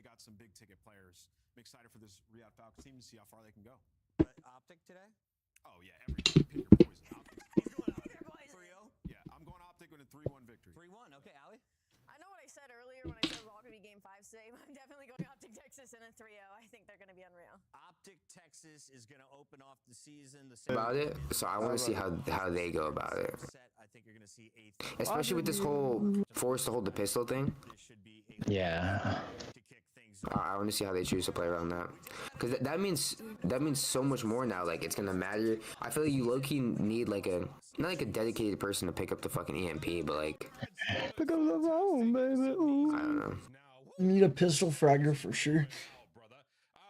got some big ticket players. I'm excited for this Riyadh Falcons team to see how far they can go. Optic today? Oh yeah, everything. Pick your poison. Optic. He's going Optic. 3-0? Yeah, I'm going Optic with a 3-1 victory. 3-1. Okay, Allie? I know what I said earlier when I said it was all going to be game 5 today, but I'm definitely going Optic Texas in a 3-0. I think they're going to be unreal. Optic Texas is going to open off the season. About it, so I want to see how they go about it. I think you're going to see 8. Especially with this whole force to hold the pistol thing. Yeah. I want to see how they choose to play around that, because that means so much more now. Like, it's gonna matter. I feel like you low-key need like not like a dedicated person to pick up the fucking EMP, but like pick up the phone, baby. Ooh. I don't know. You need a pistol fragger for sure.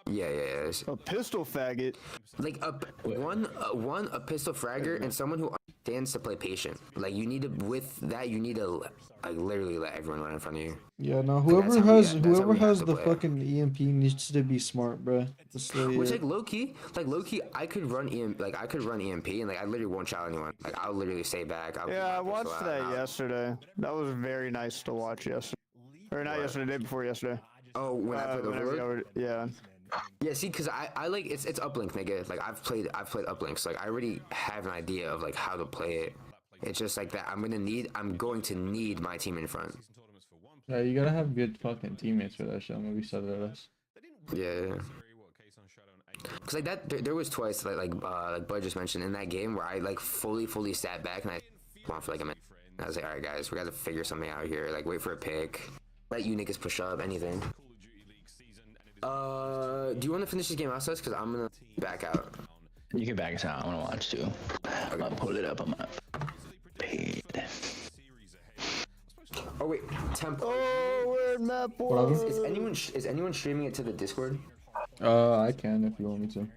Yeah. A pistol faggot. Like a pistol fragger and someone who understands to play patient. Like, you need to, with that, you need to like literally let everyone run in front of you. Yeah, no. Whoever has the fucking EMP needs to be smart, bro. Which like low key, I could run EMP and like I literally won't shout anyone. Like, I'll literally stay back. Yeah, I watched that yesterday. That was very nice to watch yesterday. Or not yesterday, the day before yesterday. Oh, when I played Overlord? Yeah. Yeah, see, cause I like it's uplink, nigga. Like, I've played uplink, so like I already have an idea of like how to play it. It's just like that. I'm going to need my team in front. Yeah, you gotta have good fucking teammates for that shit. I'm gonna be set at us. Yeah. Cause like that, there was twice like Bud just mentioned in that game where I like fully sat back and I went for like a minute. I was like, all right, guys, we gotta figure something out here. Like, wait for a pick. Let you niggas push up, anything. Do you want to finish this game outside? Cause I'm gonna back out. You can back us out. I want to watch too. I'm gonna pull it up on my page. Oh wait, temp. Oh, we're in map 1. Is anyone streaming it to the Discord? I can if you want me to.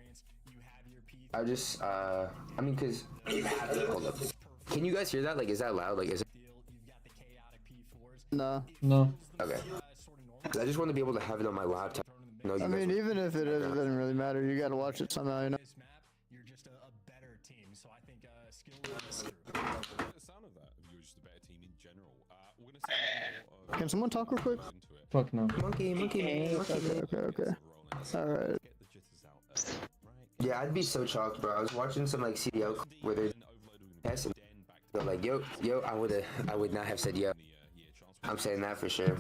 I just I mean, cause hold up. Can you guys hear that? Like, is that loud? Like, is it? No. Okay. I just want to be able to have it on my laptop. No, I mean, even if it is, it doesn't really matter. You gotta watch it somehow, you know. You're just a better team, so I think skill. The sound of that, you're just a better team in general. We're gonna see Can someone talk real quick? Fuck no. Monkey. Okay. Alright. Yeah, I'd be so shocked, bro. I was watching some like CDO where they're testing, like, yo, I would not have said yo. I'm saying that for sure.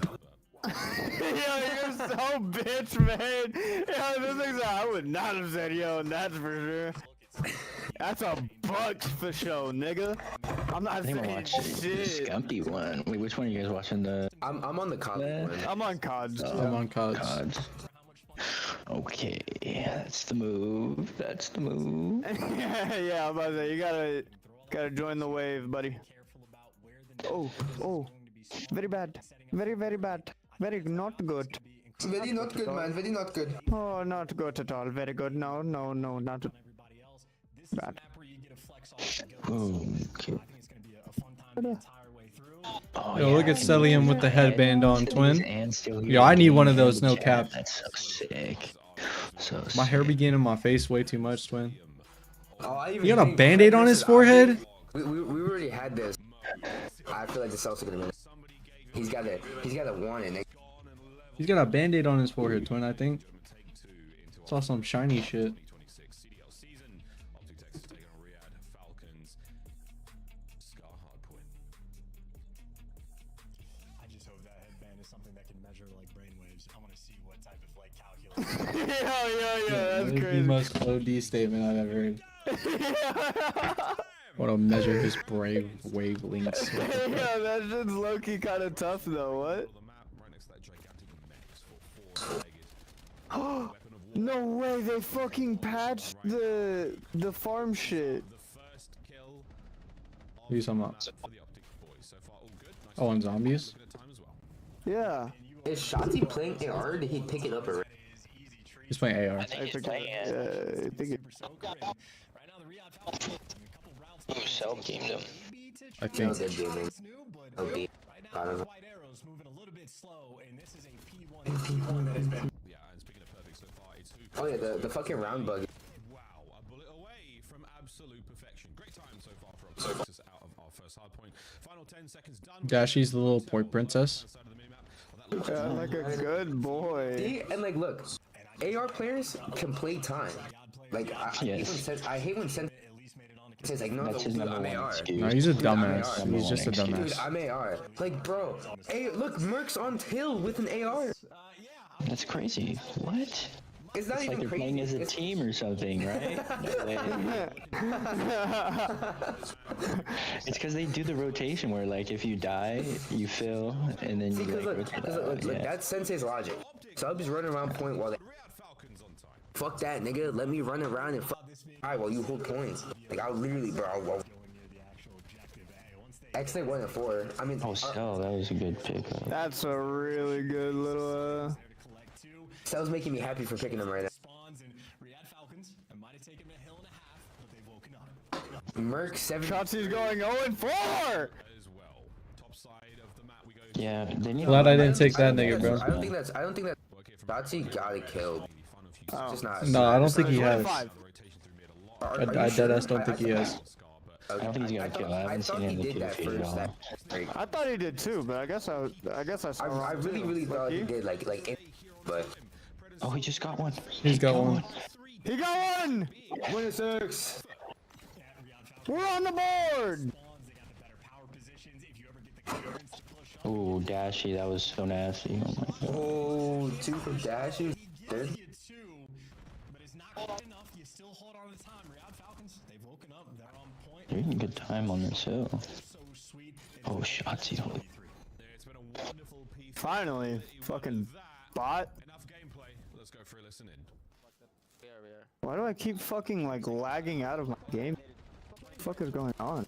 Yo, you're so bitch, man. Yo, this thing's like, I would not have said yo, and that's for sure. That's a buck for show, nigga. I'm not saying shit. Scumpy one. Wait, which one are you guys watching? I'm on the COD one. I'm on CODs. I'm on CODs. Okay, that's the move. Yeah, I'm about to say, you gotta join the wave, buddy. Oh, very bad. Very bad. Very not good. Very not good, man. Very not good. Oh, not good at all. Very good. No, not bad. Okay. Oh, yo, look at Celium with the headband on, twin. Yo, I need one of those, no cap. That's so sick. My hair be getting in my face way too much, twin. Oh, you got a band-aid on his forehead? We already had this. I feel like the Celtics are gonna win. He's got a warning. He's got a band-aid on his forehead, twin, I think. Saw some shiny shit. I just hope that headband is something that can measure like brainwaves. I want to see what type of like calculus. Yo, that's crazy. The most OD statement I've ever heard. Want to measure his brave wavelengths. Yeah, that shit's low-key kind of tough though. What? No way! They fucking patched the farm shit. What are you talking about? Oh, on zombies? Yeah. Is Shotzi playing AR or did he pick it up already? He's playing AR. I think he's playing it. Who self-teamed him? I think. Okay. Oh yeah, the fucking round bug. Wow, a bullet away from absolute perfection. Great time so far for us out of our first hard point. Final 10 seconds done. Dashy's the little port princess. Yeah, like a good boy. See? And like, look, AR players can play time. Like, I hate when Sen says like, no, That's his dude, number I'm one AR. excuse. No, he's a Dude, I'm dumbass. AR. He's just a Dude, Dude, dumbass. I'm AR. Like, bro, hey, look, Merc's on Till with an AR. That's crazy. What? It's not It's like even they're crazy. playing as a team or something, right? No way. It's because they do the rotation where, like, if you die, you fill, and then you Because like look, rotate out. look, Yeah. that's Sensei's logic. Subs running around point while they fuck that, nigga. Let me run around and fuck high while you hold points. Like, I'll literally, bro. X-Nick 1 and 4. I mean, Oh, Cell, that was a good pick. That's a really good little. Cell's making me happy for picking him right now. Merc 7. Shotzi's going 0 and 4. Yeah, then you. Glad I didn't take that nigga, bro. I don't think that's. Shotzi got it killed. Oh. Just not. No, I don't think he has. 25. Are I you deadass sure? don't think he has. I don't think he's gonna kill. I haven't thought seen him he in the did kill that feed at first. all. I thought he did too, but I guess I saw. I wrong really too. thought he Lucky. did. Like, but Oh, he just got one. He's got one. He got one. winner 6. We're on the board. Oh, Dashy, that was so nasty. Oh my god. Oh, 2 for Dashy. Third. They're getting good time on this hill. Oh, Shotzi. Holy. Finally, fucking bot. Let's go for a listen in. Why do I keep fucking like lagging out of my game? What the fuck is going on?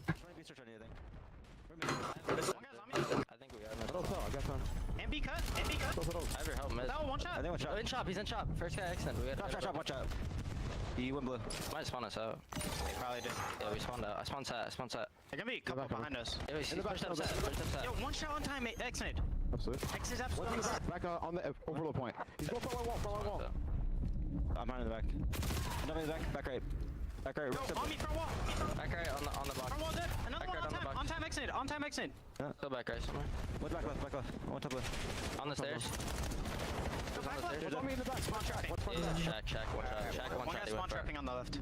MB cut. I have your help, mid. No, one shot. I think one shot. In shop, he's in shop. First guy accent. We got shot, one shot. He went blue. Might spawn us out. He probably did. Yeah, we spawned out. I spawned set. They're gonna be a couple behind us. Yeah, he's pushed up set. Yo, one shot on time, exit. Absolutely. X is absolutely Back on the overload point. He's going for wall. I'm behind in the back. Another in the back. Back right. Yo, on me for a wall. Back right on the box. Front wall dead. Another one on time. On time exit. Still back right somewhere. One back left. One top left. On the stairs. There's on me in the back. Spawn trapping. Shack. One guy's spawn trapping on the left.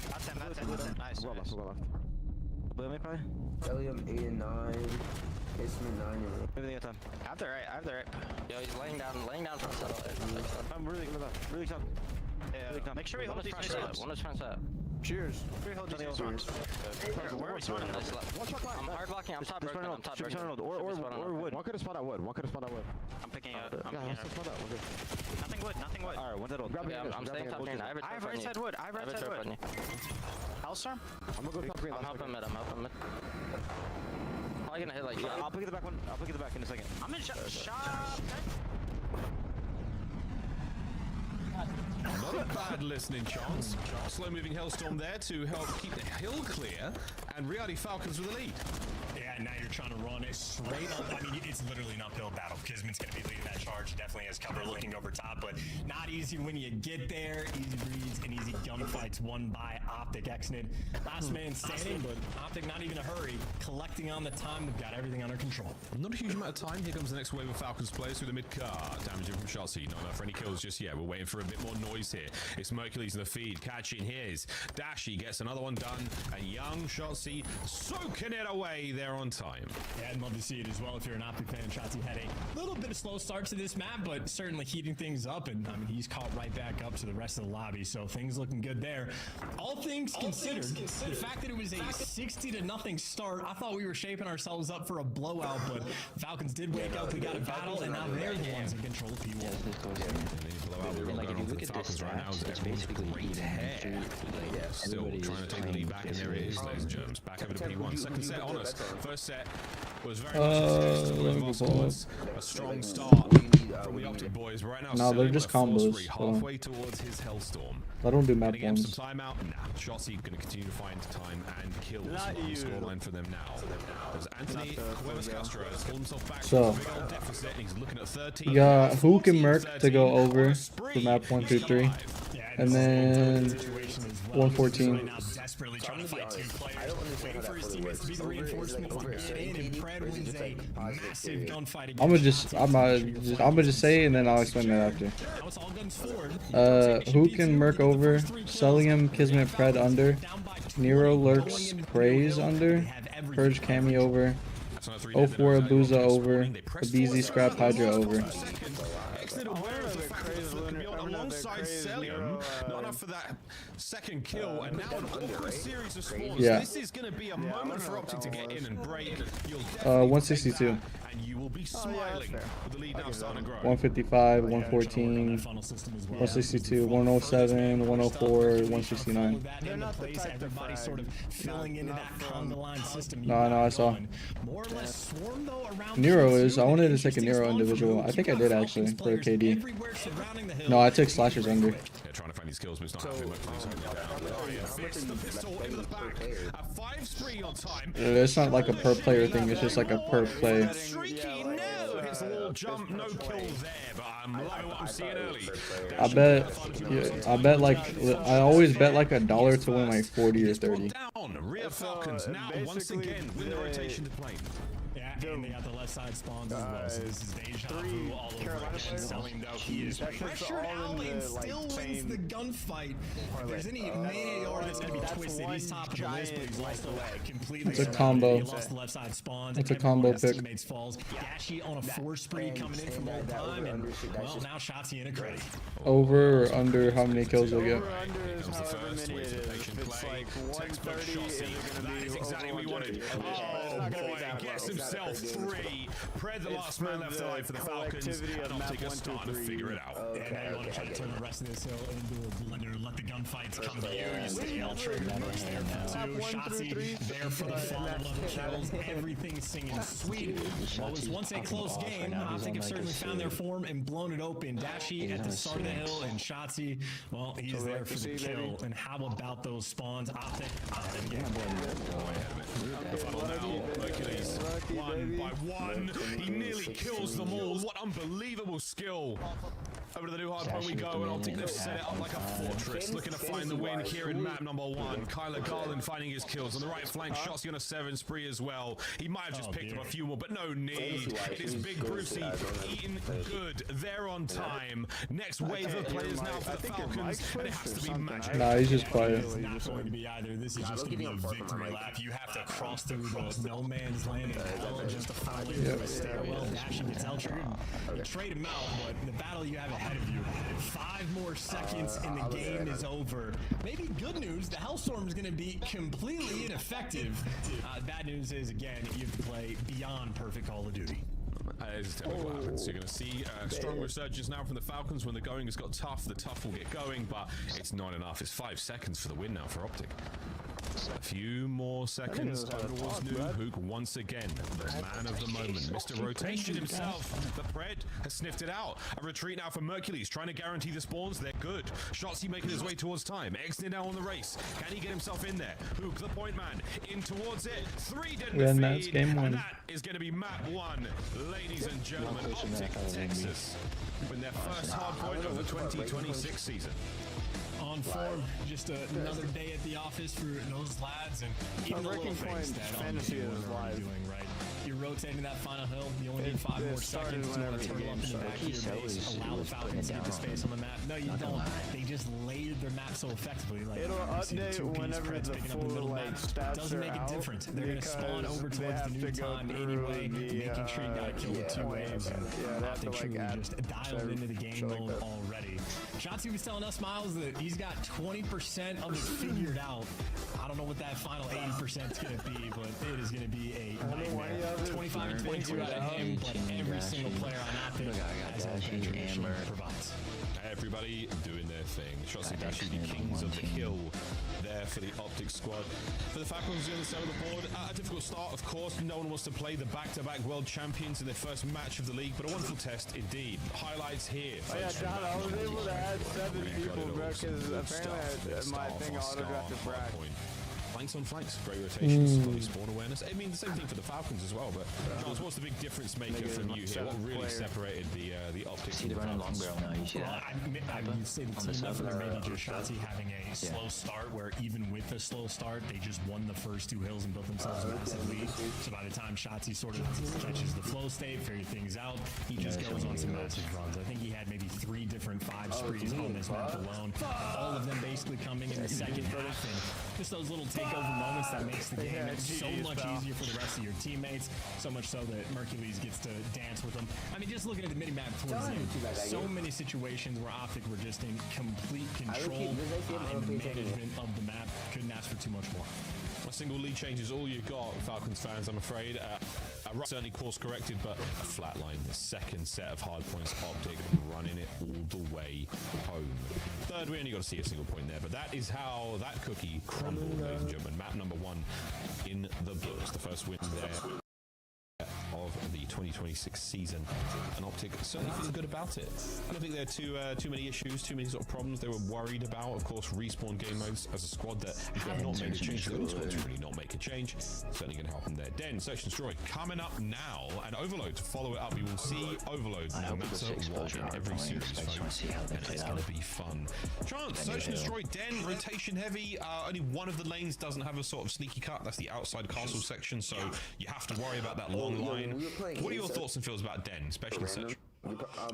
That's him. Nice. Well left. Blue me probably. Helium 8 and 9. Kismet 9 and 8. Everything at time. I have the right. Yo, he's laying down front side. I'm really tough. Yeah. Make sure we hold these spots. One is front side. Cheers. Where are we spawning this? I'm hard blocking. I'm top broken. I'm top broken. Or wood. One could have spawned out wood. I'm picking out. Nothing wood. Alright, one's at old. Yeah, I'm staying top green. I have right side wood. Hellstorm? I'm gonna go top green. I'm helping mid. Probably gonna hit like shot. I'll pick it the back one. I'll pick it the back in a second. I'm in shot. Not a bad listening chance. Slow moving Hellstorm there to help keep the hill clear, and Reality Falcons with the lead. Yeah, now you're trying to run it straight up. I mean, it's literally an uphill battle. Kismet's going to be leading that charge. Definitely has cover looking over top, but not easy when you get there. Easy reads and easy gunfights won by Optic. Exnid, last man standing, but Optic not even a hurry. Collecting on the time. They've got everything under control. Not a huge amount of time. Here comes the next wave of Falcons players through the mid-car. Damaging from Shotzi. Not enough for any kills just yet. We're waiting for a bit more noise here. It's Mercury's in the feed. Catching his. Dashy gets another one done. And young Shotzi soaking it away there on time. Yeah, I'd love to see it as well if you're an Optic fan. Shotzi had a little bit of slow start to this map, but certainly heating things up. And I mean, he's caught right back up to the rest of the lobby, so things looking good there. All things considered, the fact that it was a 60-0 start, I thought we were shaping ourselves up for a blowout, but Falcons did wake up. We got a battle, and now they're the ones in control of P1. Like, if you look at this right now, stats, it's basically great hair. Still trying to take the lead back, and there it is, ladies and gentlemen. Back over to P1. Second set on us. First set was very much a strong start from the Optic boys. Right now, No, they're just combos. halfway towards his Hellstorm. I don't do map Gonna get him ones. some timeout. Nah, Shotzi going to continue to find time and kills Not on the you. scoreline for them now. There's Anthony Cuevas Castro has pulled himself back So, from a big old deficit, and he's looking at 13. yeah, who can Merc to go over the map 1, 2, 3? Yeah, And then 114. Right now, desperately trying to fight two players, waiting for his teammates to be the reinforcements to get in, and Pred wins a massive gunfight against I'm gonna just say, and then I'll explain that after. Now it's all guns forward. Hook and Merc over, Cellium, Kismet, Pred under, Nero lurks, Praise under, Purge Cami over, 04 Abuza over, Abizi Scrap Hydra over. Alongside Cellium, not enough for that second kill, and now an awkward series of spawns. Yeah. This is going to be a moment for Optic to get in and break. You'll 162. and you will be smiling with the lead now starting to grow. 155, 114, 162, 107, 104, 169. They're not the type everybody sort of filling into that conga line system. No, I saw. More or less swarm though around Nero is. I wanted to take a Nero individual. I think I did actually for KD. No, I took Slashers under. Yeah, trying to find these kills, but it's not happening. Fits the pistol into the back. A 5 spree on time. It's not like a per player thing. It's just like a per play. Streaky, no! Hits the wall jump, no kill there, but I'm loving what I'm seeing early. I bet like I always bet like $1 to win like 40 or 30. Down, rear Falcons now once again with the rotation to plane. Yeah, and they got the left side spawns as well. So this is deja vu all over again. Selling though, he is pressured out and still wins the gunfight. If there's any melee or that's gonna be twisted, he's top of the list, but he's also completely. It's a combo. He lost the left side spawns. It's a combo pick. Teammates falls. Dashy on a 4 spree coming in from old time, and well now Shotzi in a crate. Over or under how many kills they get? Is however many it is. If it's like 130, is it gonna be That's exactly what he wanted. Oh boy, gets himself 3. Pred, the last man left alive for the Falcons, and Optic are starting to figure it out. And now you want to try to turn the rest of this hill into a blender. Let the gunfights come to you. You stay L-trigger. Networks there for 2. Shotzi there for the follow-up kills. Everything singing sweet. What was once a close game, Optic have certainly found their form and blown it open. Dashy at the start of the hill, and Shotzi, well, he's there for the kill. And how about those spawns? Optic. Hercules, 1 by 1. He nearly kills them all. What unbelievable skill. Over to the new hard point we go, and Optic have set it up like a fortress, looking to find the win here in map number 1. Kyler Garland finding his kills on the right flank. Shotzi on a 7 spree as well. He might have just picked up a few more, but no need. It is Big Brucey eating good. They're on time. Next wave of players now for the Falcons, and it has to be magic. Nah, he's just quiet. It's not going to be either. This is just going to be a victory lap. You have to cross through the no man's land and hell just to follow you a stairwell. Dashy gets L-triggered. You trade him out, but the battle you have ahead of you. 5 more seconds and the game is over. Maybe good news, the Hellstorm is going to be completely ineffective. Bad news is, again, you have to play beyond perfect Call of Duty. Is typically what happens. You're going to see a strong resurgence now from the Falcons. When the going has got tough, the tough will get going, but it's not enough. It's 5 seconds for the win now for Optic. A few more seconds towards New Hook once again. The man of the moment, Mr. Rotation himself. The Pred has sniffed it out. A retreat now for Hercules, trying to guarantee the spawns. They're good. Shotzi making his way towards time. Exiting now on the race. Can he get himself in there? Hook, the point man, in towards it. 3 dead in the that's feed. game 1. And that is going to be map 1. Ladies and gentlemen, Optic Texas win their first hard point of the 2026 season. On form, just another day at the office for those lads, and even the little things that fantasy is live. doing right. You're rotating that final hill. You only need 5 more seconds to turtle up in the back of your base. Allow the Falcons to get the space on the map. No, you don't. They just laid their map so effectively. Like, it'll update whenever the full like stats doesn't make it different. They're gonna spawn over towards the new time anyway, making sure you gotta kill the 2 waves. And they truly just dialed into the game mode already. Shotzi was telling us, Miles, that he's got 20% of it figured out. I don't know what that final 80% is going to be, but it is going to be a nightmare. 25 and 22 out of him, but every single player on Optic has a tradition provides. Everybody doing their thing. Shotzi Dashy, the kings of the hill there for the Optic squad. For the Falcons on the center of the board, a difficult start, of course. No one wants to play the back-to-back world champions in their first match of the league, but a wonderful test indeed. Highlights here. Oh yeah, John, I was able to add 7 people, bro, because apparently my thing auto-drafted Brack. flanks on flanks, great rotations, great spawn awareness. I mean, the same thing for the Falcons as well. But Charles, what's the big difference maker from you here? What really separated the optics? See, they're running long barrel now. You see that? I would say the team effort, or maybe just Shotzi having a slow start, where even with a slow start, they just won the first 2 hills and built themselves a massive lead. So by the time Shotzi sort of catches the flow state, figure things out, he just goes on some massive runs. I think he had maybe 3 different 5 sprees on this map alone, all of them basically coming in the second half, and just those little takeover moments that makes the game so much easier for the rest of your teammates, so much so that Mercules gets to dance with them. I mean, just looking at the mini-map towards the end, so many situations where Optic were just in complete control and management of the map. Couldn't ask for too much more. A single lead change is all you got, Falcons fans, I'm afraid. Certainly course corrected, but a flat line. The second set of hard points, Optic running it all the way home. Third, we only got to see a single point there, but that is how that cookie crumbled, ladies and gentlemen. Map number 1 in the books. The first win there of the 2026 season, and Optic certainly feeling good about it. I don't think there are too many issues, too many sort of problems they were worried about. Of course, respawn game modes as a squad that have not made a change. Those squads really not make a change. Certainly going to help them there. Den, Search and Destroy coming up now, and Overload to follow it up. You will see Overload no matter what in every series, folks, and it's going to be fun. Chance, Search and Destroy, Den, rotation heavy. Only one of the lanes doesn't have a sort of sneaky cut. That's the outside castle section, so you have to worry about that long line. What are your thoughts and feels about Den, especially Search?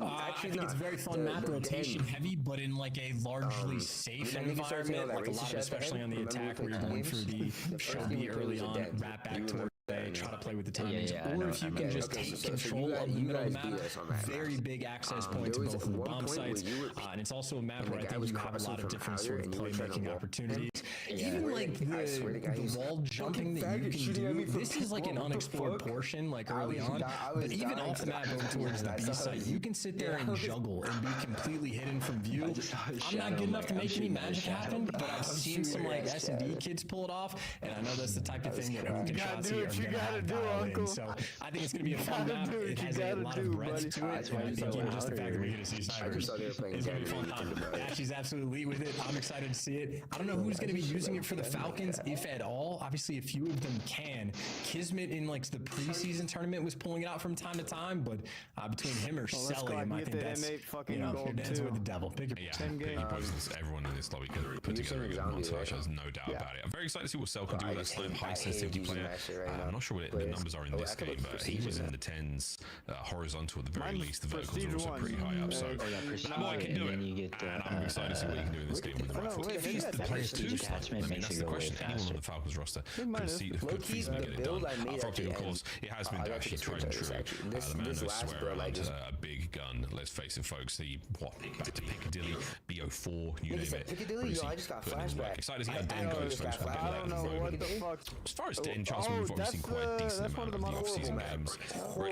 I think it's a very fun map, rotation heavy, but in like a largely safe environment, like a lot, especially on the attack where you're going through the show B early on, wrap back towards try to play with the timings, or if you can just take control of the middle of the map, very big access point to both of the bomb sites, and it's also a map where I think you have a lot of different sort of playmaking opportunities. Even like the wall jumping that you can do, this is like an unexplored portion like early on, but even off the map over towards the B site, you can sit there and juggle and be completely hidden from view. I'm not good enough to make any magic happen, but I've seen some like S&D kids pull it off, and I know that's the type of thing that Hook and Shotzi are going to have dialed in. So I think it's going to be a fun map. It has a lot of breadth to it, and I think even just the fact that we get to see snipers is going to be fun. Dashy's absolutely with it. I'm excited to see it. I don't know who's going to be using it for the Falcons, if at all. Obviously, a few of them can. Kismet in like the preseason tournament was pulling it out from time to time, but between him or Celium, I think that's, you know, you're dancing with the devil. Pick your everyone in this lobby could put together a good montage, there's no doubt about it. I'm very excited to see what Cell can do with that slam high sensitivity player. I'm not sure what the numbers are in this game, but he was in the 10s, horizontal at the very least. The verticals are also pretty high up, so Boy can do it, and I'm excited to see what he can do in this game with the rifle. If he's the player's 2 slot, I mean, that's the question. Anyone on the Falcons roster could feasibly get it done. For Optic, of course, it has been Dashy tried and true. The man knows swear around a big gun. Let's face it, folks, the back to Piccadilly, BO4, you name it. Piccadilly, yo, I just got flashback. Excited to see how Den goes, folks. I don't know what the fuck. As far as Den, Charles, we've obviously seen quite a decent amount of the off-season games.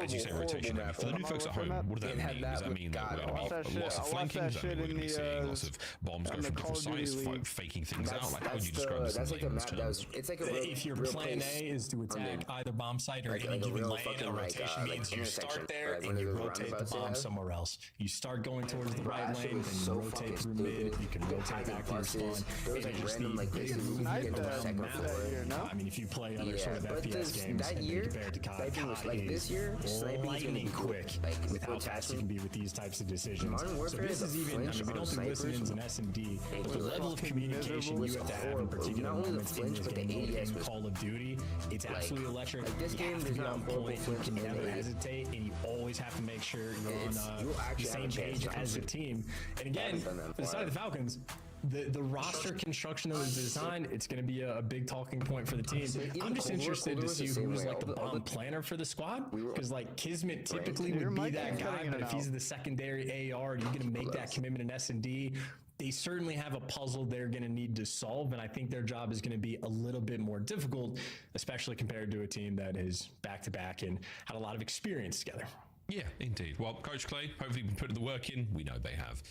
As you say, rotation heavy. For the new folks at home, what does that mean? Does that mean that we're going to be lots of flanking? Does that mean we're going to be seeing lots of bombs go from different sides, faking things out? Like, how would you describe this in layman's terms? If your plan A is to attack either bomb site or any given lane, a rotation means you start there and you rotate the bomb somewhere else. You start going towards the right lane, then you rotate through mid, you can rotate back to your spawn. It's just the big movement around the map. I mean, if you play other sort of FPS games and you compare it to COD, COD is lightning quick with how fast you can be with these types of decisions. So this is even, I mean, we don't do listen-ins and S&D, but the level of communication you have to have in particular moments in this game, in Call of Duty, it's absolutely electric. You have to be on point, you can never hesitate, and you always have to make sure you're on the same page as a team. And again, for the side of the Falcons, the roster construction that was designed, it's going to be a big talking point for the team. I'm just interested to see who's like the bomb planner for the squad, because like Kismet typically would be that guy, but if he's the secondary AR and you're going to make that commitment in S&D, they certainly have a puzzle they're going to need to solve, and I think their job is going to be a little bit more difficult, especially compared to a team that is back-to-back and had a lot of experience together. Yeah, indeed. Well, Coach Clay, hopefully you can put the work in. We know they have.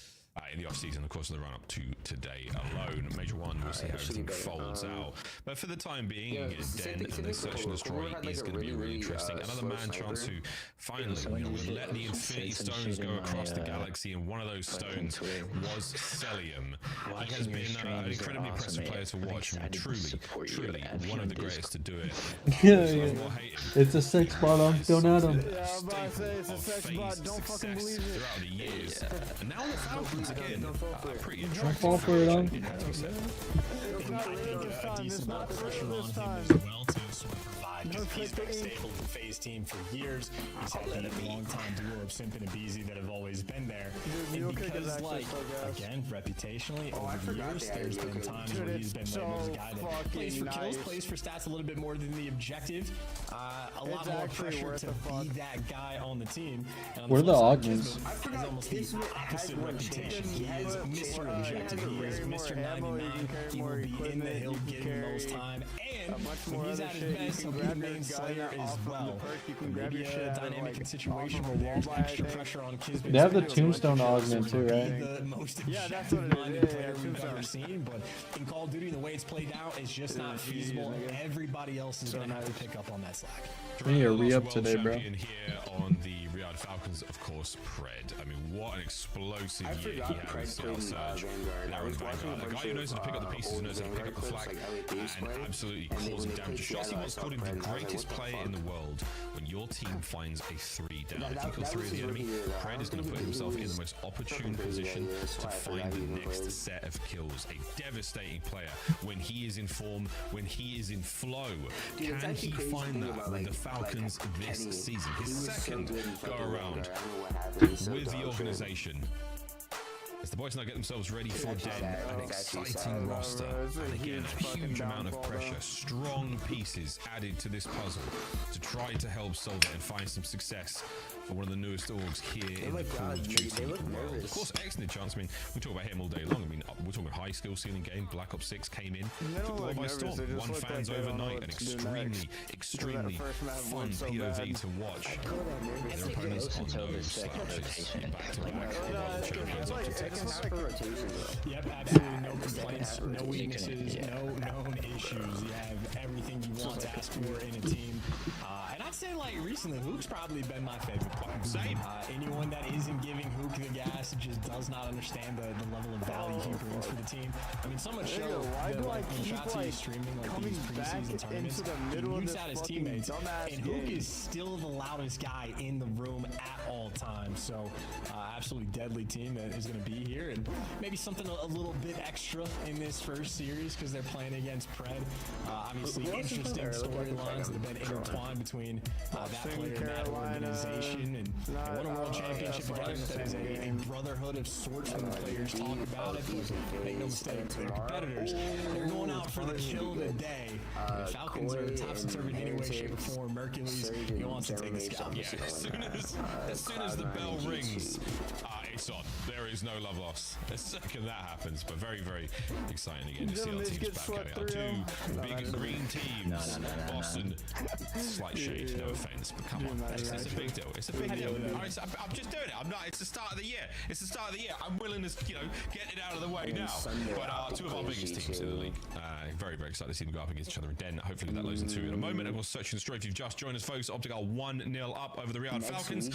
in the off-season, of course, in the run-up to today alone. Major 1, we'll see how everything folds out. But for the time being, Den and the Search and Destroy is going to be really interesting. Another man chance who finally let the Infinity Stones go across the galaxy, and one of those stones was Celium. He has been an incredibly impressive player to watch, and truly one of the greatest to do it. Yeah. It's a sex spot. I'm still not him. Yeah, I'm about to say it's a sex bot. Don't fucking believe it. Throughout the years, and now the Falcons again are pretty Don't attractive. fall for it, I think a decent amount of pressure on him as well to sort of provide, because he's been stable in the phase team for years. He's had the long-time duo of Simpin and Beezy that have always been there. And because, like, again, reputationally, over the years, there's been times where he's been labeled as a guy that plays for kills, plays for stats a little bit more than the objective. A lot more pressure to be that guy on the team. Where are the augments? Has almost the opposite reputation. He is Mr. Objective. He is Mr. 99. He will be in the hill getting the most time. And when he's at his best, he'll be the main slayer as well. Maybe a dynamic situation where there's extra pressure on Kismet. They have the Tombstone augment too, right? The most objective-minded player we've ever seen, but in Call of Duty, the way it's played out is just not feasible. Everybody else is going to have to pick up on that slack. We need a re-up today, bro. Here on the Riyadh Falcons, of course, Pred. I mean, what an explosive year he had with Seattle Surge. There on Vanguard. A guy who knows how to pick up the pieces, who knows how to pick up the flak, and absolutely causing damage. Shotzi once called him the greatest player in the world when your team finds a 3 down. If you kill 3 of the enemy, Pred is going to put himself in the most opportune position to find the next set of kills. A devastating player when he is in form, when he is in flow. Can he find that with the Falcons this season? His second go around with the organization. As the boys now get themselves ready for Den, an exciting roster, and again a huge amount of pressure, strong pieces added to this puzzle to try to help solve it and find some success for one of the newest orgs here in the Call of Duty world. Of course, excellent chance. I mean, we talk about him all day long. I mean, we're talking high skill ceiling game. Black Ops 6 came in, took the world by storm, won fans overnight, an extremely fun POV to watch. Their opponents on no slouches, back-to-back world champions up to Texas. Yep, absolutely no complaints, no weaknesses, no known issues. You have everything you want to ask for in a team. And I'd say, like, recently, Hook's probably been my favorite player. Same. Anyone that isn't giving Hook the gas just does not understand the level of value he brings for the team. I mean, so much so that, like, when Shotzi is streaming, like, these preseason tournaments, he mutes out his teammates, and Hook is still the loudest guy in the room at all times. So, absolutely deadly team that is going to be here, and maybe something a little bit extra in this first series because they're playing against Pred. Obviously, interesting storylines that have been intertwined between that player and that organization, and they won a world championship together. That is a brotherhood of sorts when the players talk about it. But make no mistake, their competitors, they're going out for the kill today. The Falcons are top in any way, shape, or form. Mercules, he wants to take the scalp. Yeah, as soon as the bell rings, it's on. There is no love lost the second that happens, but very, very exciting again to see our teams back at it. Our two big green teams, Boston, slight shade, no offense, but come on, it's a big deal. It's a big deal. I'm just doing it. I'm not. It's the start of the year. It's the start of the year. I'm willing to, get it out of the way now. But two of our biggest teams in the league. Very, very excited to see them go up against each other in Den. Hopefully that loads into in a moment. And we'll search and straight if you've just joined us, folks. Optic are 1-0 up over the Riyadh Falcons.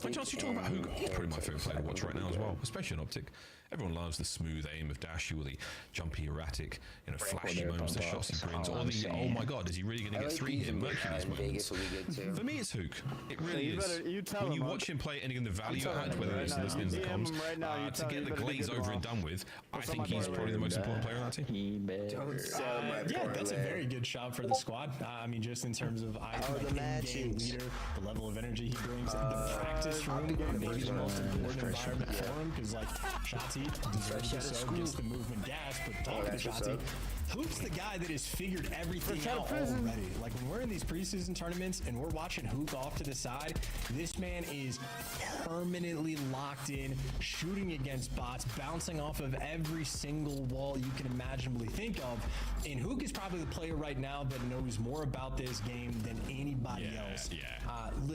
By chance, you talk about who? He's probably my favorite player to watch right now as well, especially in Optic. Everyone loves the smooth aim of Dashu, or the jumpy, erratic, flashy moments, the shots he brings, or the, oh my god, is he really going to get 3 here? Mercury's moments. For me, it's Hook. It really is. When you watch him play, and again, the value add, whether it's listening to the comms, to get the glaze over and done with, I think he's probably the most important player on that team. Yeah, that's a very good shot for the squad. I mean, just in terms of in-game leader, the level of energy he brings, the practice room, maybe the most important environment for him, because, like, Shotzi deserves to so, gets the movement gas, but talking to Shotzi, Hook's the guy that has figured everything out already. Like when we're in these preseason tournaments and we're watching Hook off to the side, this man is permanently locked in, shooting against bots, bouncing off of every single wall you can imaginably think of. And Hook is probably the player right now that knows more about this game than anybody else.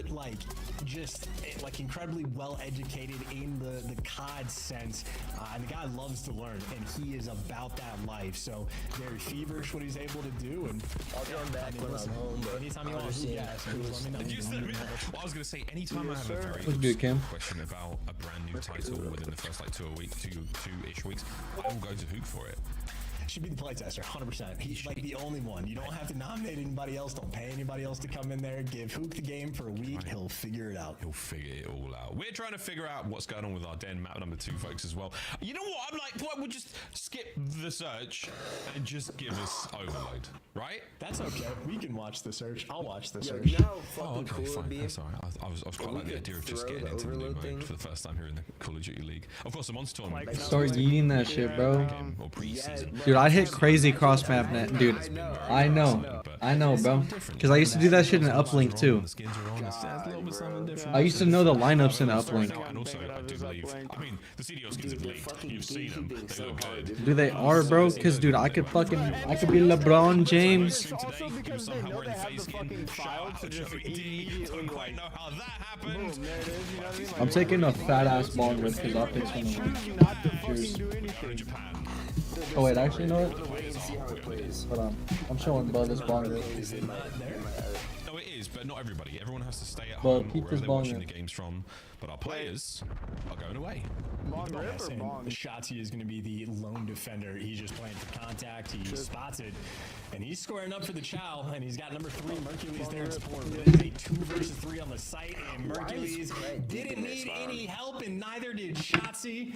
Like just like incredibly well educated in the COD sense, and the guy loves to learn, and he is about that life. So very feverish what he's able to do. And I'll join back when I'm home. But anytime you want to see, I was gonna say anytime I have a very What's good, Cam? question about a brand new title within the first like 2-ish weeks, I will go to Hook for it. Should be the playtester, 100%. He's like the only one. You don't have to nominate anybody else. Don't pay anybody else to come in there. Give Hook the game for a week. He'll figure it out. He'll figure it all out. We're trying to figure out what's going on with our den map number 2, folks, as well. You know what? I'm like, what? We'll just skip the search and just give us overload, right? That's okay. We can watch the search. I'll watch the search. You know how fucking Oh, okay, cool it'd fine. be? That's all right. I was quite like the idea of just getting into the new mode for the first time here in the Call of Duty League. Of course, the Monster Tournament. Start yeeting that shit, bro. Or pre-season. Dude, I hit crazy cross map net, dude. I know, bro. Because I used to do that shit in Uplink too. I used to know the lineups in Uplink. And also, I do believe, I mean, the CDO skins have leaked. You've seen them. They look good. Dude, they are, bro. Because, dude, I could be LeBron James. Also, because they have the fucking file to just don't quite know how that happened. I'm taking a fat ass ball rip because Optic's gonna win. Oh wait, actually, you know what? Hold on. I'm showing Bud this ball rip. No, it is, but not everybody. Everyone has to stay at Well, home keep wherever this they're ball watching in. the games from. But our players are going away. Shotzi is going to be the lone defender. He's just playing for contact. He spots it, and he's squaring up for the Chow. And he's got number 3, Mercules, there in support. But it's a 2 versus 3 on the site, and Mercules didn't need any help, and neither did Shotzi.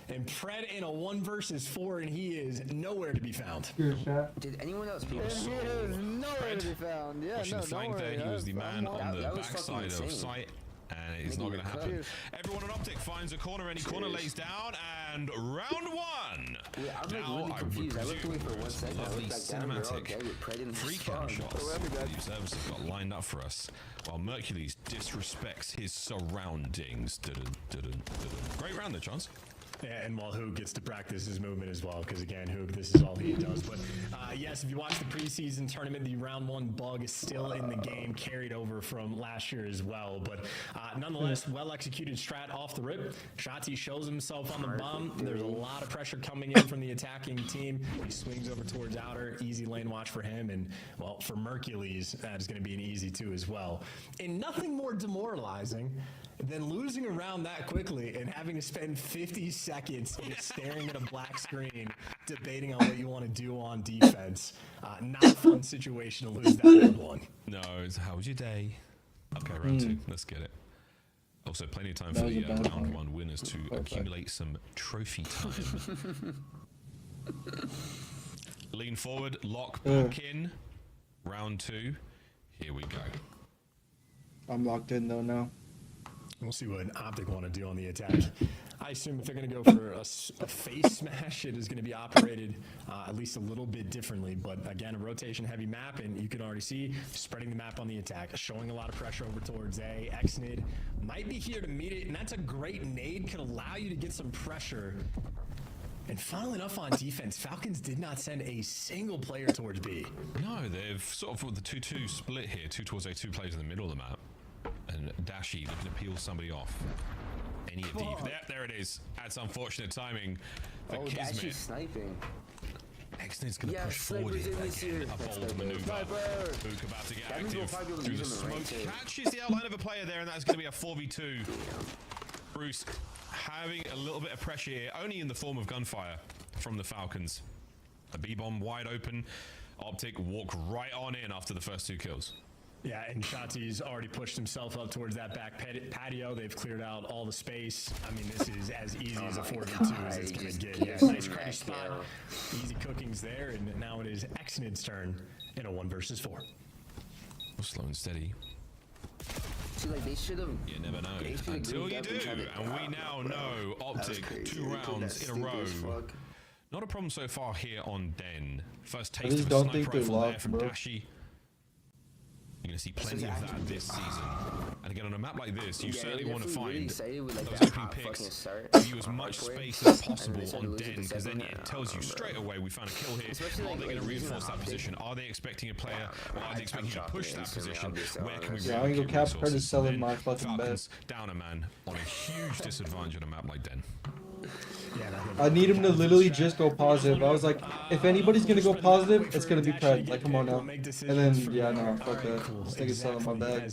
And Pred in a 1 versus 4, and he is nowhere to be found. Did anyone else people nowhere to be found. Yeah, Pushing the flank there, he was the man on the backside of sight, and it's not going to happen. Everyone on Optic finds a corner, any corner lays down, and round 1. I'm like really confused. I looked away for 1 second. I Lovely looked back down. They're all cinematic dead with Pred in free the cam spawn. shots that the observers have got lined up for us, while Mercules disrespects his surroundings. Great round there, Chance. Yeah, and while Hook gets to practice his movement as well, because again, Hook, this is all he does. But yes, if you watch the preseason tournament, the round 1 bug is still in the game, carried over from last year as well. But nonetheless, well-executed strat off the rip. Shotzi shows himself on the bomb. There's a lot of pressure coming in from the attacking team. He swings over towards outer, easy lane watch for him. And, well, for Mercules, that is going to be an easy 2 as well. And nothing more demoralizing than losing a round that quickly and having to spend 50 seconds just staring at a black screen, debating on what you want to do on defense. Not a fun situation to lose that round 1. No, it's how was your day? Okay, round 2. Let's get it. Also, plenty of time for the round 1 winners to accumulate some trophy time. Lean forward, lock back in. Round 2. Here we go. I'm locked in though now. We'll see what Optic want to do on the attack. I assume if they're going to go for a face smash, it is going to be operated at least a little bit differently. But again, a rotation-heavy map, and you can already see spreading the map on the attack, showing a lot of pressure over towards A. Xnid might be here to meet it, and that's a great nade. Could allow you to get some pressure. And funnily enough, on defense, Falcons did not send a single player towards B. No, they've sort of with the 2-2 split here, 2 towards A, 2 players in the middle of the map. And Dashi looking to peel somebody off. Any of deep. There it is. That's unfortunate timing for Kismet. Dashi's sniping. Xnid's going to push forward here. Again, a bold maneuver. Hook about to get active through the smoke. Catches the outline of a player there, and that's going to be a 4v2. Bruce having a little bit of pressure here, only in the form of gunfire from the Falcons. The B-bomb wide open. Optic walk right on in after the first 2 kills. Yeah, and Shotzi's already pushed himself up towards that back patio. They've cleared out all the space. I mean, this is as easy as a 4v2 as it's going to get. Yeah, nice credit spot. Easy cookings there, and now it is Xnid's turn in a 1 versus 4. Slow and steady. See, like they should have. You never know until you do, and we now know Optic 2 rounds in a row. Not a problem so far here on Den. First I taste just of a don't sniper think they're rifle there locked, from bro. Dashi. You're going to see plenty of that this season. And again, on a map like this, you certainly want to find those opening picks, give you as much space as possible on Den, because then it tells you straight away, we found a kill here. Are they going to reinforce that position? Are they expecting a player, or are they expecting you to push that position? Where can we Yeah, I'm gonna go cap Pred is selling my fucking bet. Falcons down a man on a huge disadvantage on a map like Den. I need him to literally just go positive. I was like, if anybody's gonna go positive, it's gonna be Pred. Like, come on now. And then, yeah, no, fuck that. This nigga's selling my bag.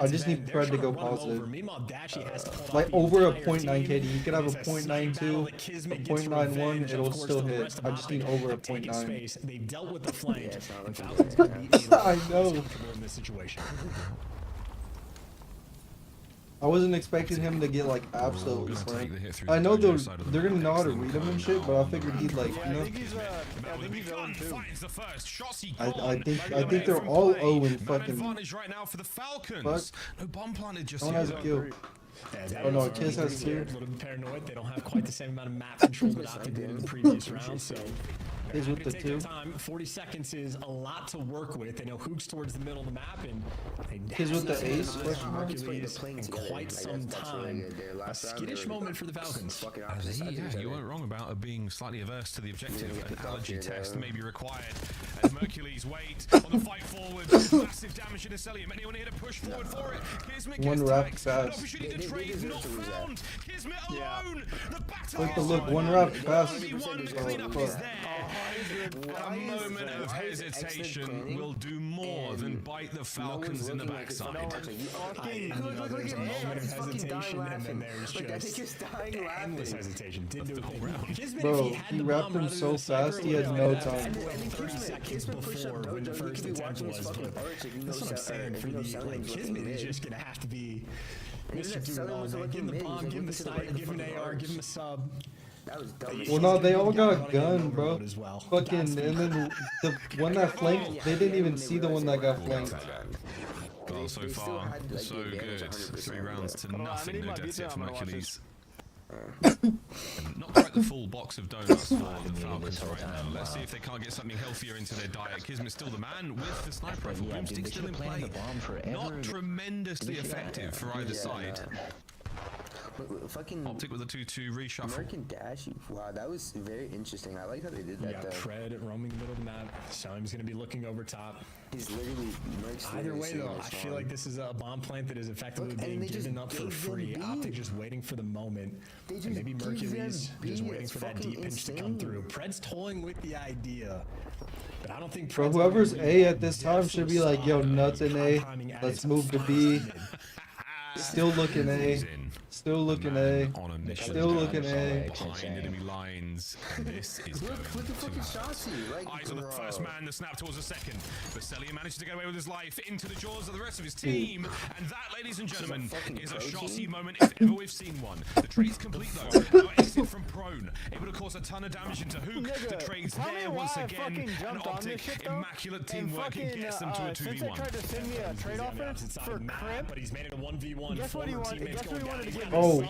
I just need Pred to go positive. Like, over a .9 KD. You could have a .92, a .91, it'll still hit. I just need over a .9. They've dealt with the flank. I know. I wasn't expecting him to get like absolutely slammed. I know they're gonna know how to read him and shit, but I figured he'd like, you know. I think they're all 0 and fucking. Fuck. No one has a kill. Oh no, Kiss has 2. A little bit paranoid. They don't have quite the same amount of map control that Optic did in the previous round, so Is with the 2. time. 40 seconds is a lot to work with. They know Hook's towards the middle of the map, and Is with the ace question mark. in quite some time. A skittish moment for the Falcons. Yeah, you weren't wrong about being slightly averse to the objective. An allergy test may be required as Mercules wait on the fight forward. Massive damage in Acelium. Anyone here to push forward for it? Kismet One gets wrap tagged. fast. An opportunity to trade is not found. Kismet alone. The battle Like the look, one wrap fast. cleanup is there. A moment of hesitation will do more than bite the Falcons in the backside. There's a moment of hesitation, and then there's just endless hesitation. Didn't do a thing. Kismet, Bro, if he had he the wrapped bomb him rather so than the sniper, fast, he had would no have time. 30 seconds before when the first attempt was, but that's what I'm saying for the, like, Kismet is just gonna have to be Mr. Do-It-All, man. Give him the bomb, give him the sniper, give him an AR, give him a sub. Well, no, they all got a gun, bro. Fucking, and then the one that flanked, they didn't even see the one that got flanked. Well, so far, so good. 3 rounds to nothing, no death yet from Hercules. Not quite the full box of donuts for the Falcons right now. Let's see if they can't get something healthier into their diet. Kismet's still the man with the sniper rifle. Boomstick's still in play. Not tremendously effective for either side. Fucking Optic with a 2-2 reshuffle. American Dash. Wow, that was very interesting. I like how they did that. Yeah, Pred roaming the middle of the map. Salim's gonna be looking over top. He's literally either way though, I feel like this is a bomb plant that is effectively being given up for free. Optic just waiting for the moment. And maybe Mercules just waiting for that deep pinch to come through. Pred's toying with the idea. But I don't think Bro, whoever's A at this time should be like, yo, nuts in A. Let's move to B. Still looking A. Still looking A. On a mission. Still looking A. Behind enemy lines. This is going to eyes on the first man, the snap towards the second. Vaselia manages to get away with his life into the jaws of the rest of his team. And that, ladies and gentlemen, is a Shotzi moment if ever we've seen one. The trade's complete though. Now exit from prone. Able to cause a ton of damage into Hook. The trade's there once again. And Optic, immaculate teamwork, gets them to a 2v1. Tried to send me a trade offer for Crimp. But he's made it a 1v1. Guess what he wanted? Guess what he wanted to give? Oh,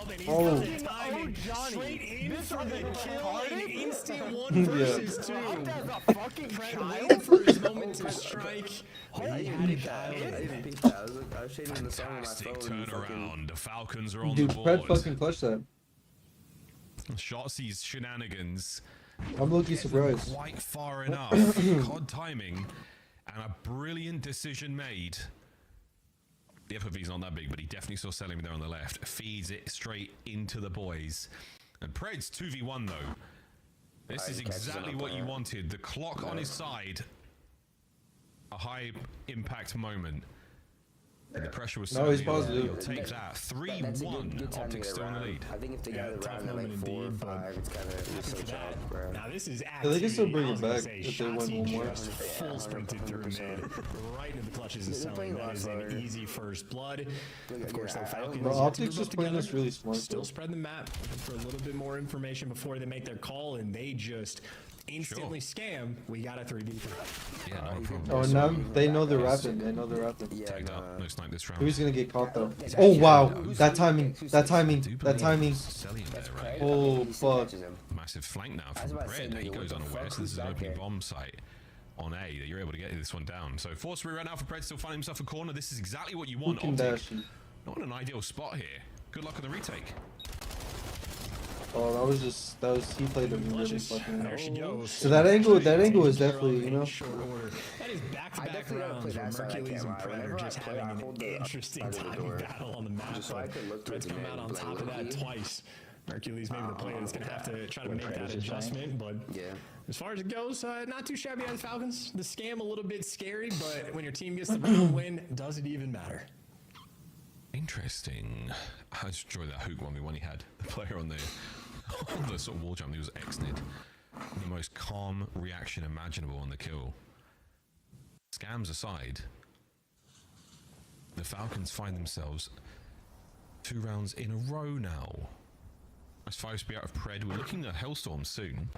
Straight in for the kill, an instant 1 Yeah. versus 2. That's a fucking Pred waiting for his moment to strike. Fantastic turnaround. The Falcons are on Dude, the board. Pred fucking clutched that. Shotzi's shenanigans. I'm low-key surprised. Quite far enough. COD timing and a brilliant decision made. The FOV's not that big, but he definitely saw Selim there on the left. Feeds it straight into the boys. And Pred's 2v1 though. This is exactly what you wanted. The clock on his side. A high impact moment. And the pressure was No, he's certainly on. positive. He'll take that. 3-1. Optic still in the lead. I think if they got it around at like 4 or 5, it's kind of so tough, bro. Now this is Yeah, they can still bring it activity. I was back gonna if say, they win Shotzi one more. just full sprinted through mid, right into the clutches of Selim. That is an easy first blood. Of course, the Falcons. Bro, Optic's just playing this really smart. Still spread the map for a little bit more information before they make their call, and they just instantly scam, we got a 3v3. Yeah, no problem. Oh, now they know they're rapping. They know they're rapping. Tagged up. Looks like this round. Who's gonna get caught though? Oh wow, that timing, that timing, that timing. Selling there, right? Oh fuck. Massive flank now from Pred. He goes unaware, so this is an opening bomb site on A that you're able to get this one down. So force right now for Pred, still finding himself a corner. This is exactly what you want. Optic. Not in an ideal spot here. Good luck on the retake. Oh, that was he played it really fucking There she goes. So that angle is definitely, you know. That is back-to-back rounds where Mercules and Pred are just having an interesting timing battle on the map. Pred's come out on top of that twice. Mercules maybe the player that's going to have to try to make that adjustment, but as far as it goes, not too shabby on the Falcons. The scam a little bit scary, but when your team gets the round win, does it even matter? Interesting. I just enjoyed that hook 1v1 he had. The player on the sort of wall jump, he was exited. The most calm reaction imaginable on the kill. Scams aside, the Falcons find themselves 2 rounds in a row now. As 5 speed out of Pred, we're looking at Hellstorm soon.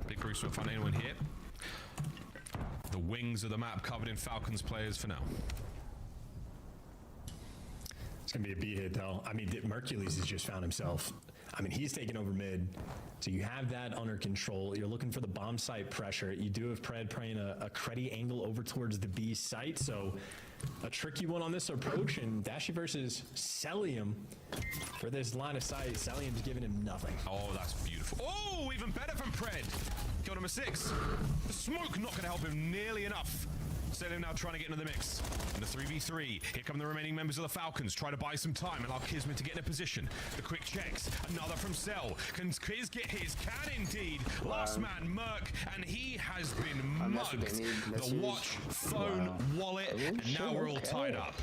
Big Bruce won't find anyone here. The wings of the map covered in Falcons players for now. It's going to be a B hit, though. I mean, Mercules has just found himself. I mean, he's taking over mid. So you have that under control. You're looking for the bomb site pressure. You do have Pred playing a cruddy angle over towards the B site. So a tricky one on this approach. And Dashi versus Celium for this line of sight. Celium's giving him nothing. Oh, that's beautiful. Oh, even better from Pred. Kill number 6. The smoke not going to help him nearly enough. Celium now trying to get into the mix. In the 3v3, here come the remaining members of the Falcons. Try to buy some time, allow Kismet to get in a position. The quick checks. Another from Cell. Can Kiz get his? Can indeed. Last man, Merc, and he has been mugged. The watch, phone, wallet, and now we're all tied up.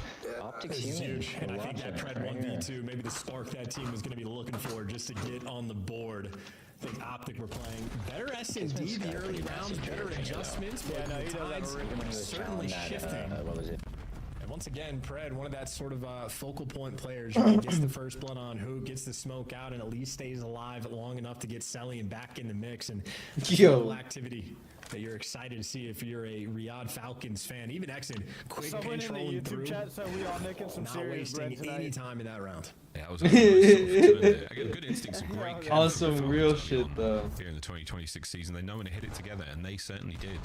This is huge, and I think that Pred 1v2, maybe the spark that team was going to be looking for just to get on the board. I think Optic were playing better S&D the early rounds, better adjustments, but the tides certainly shifting. And once again, Pred, one of that sort of focal point players, right, gets the first blood on who gets the smoke out and at least stays alive long enough to get Celium back in the mix. And activity that you're excited to see if you're a Riyadh Falcons fan. Even Exit, quick controlling through, chat said we all making some not serious wasting any time in that round. Yeah, I was I got good instincts, some great awesome real shit though. Here in the 2026 season, they know when to hit it together, and they certainly did.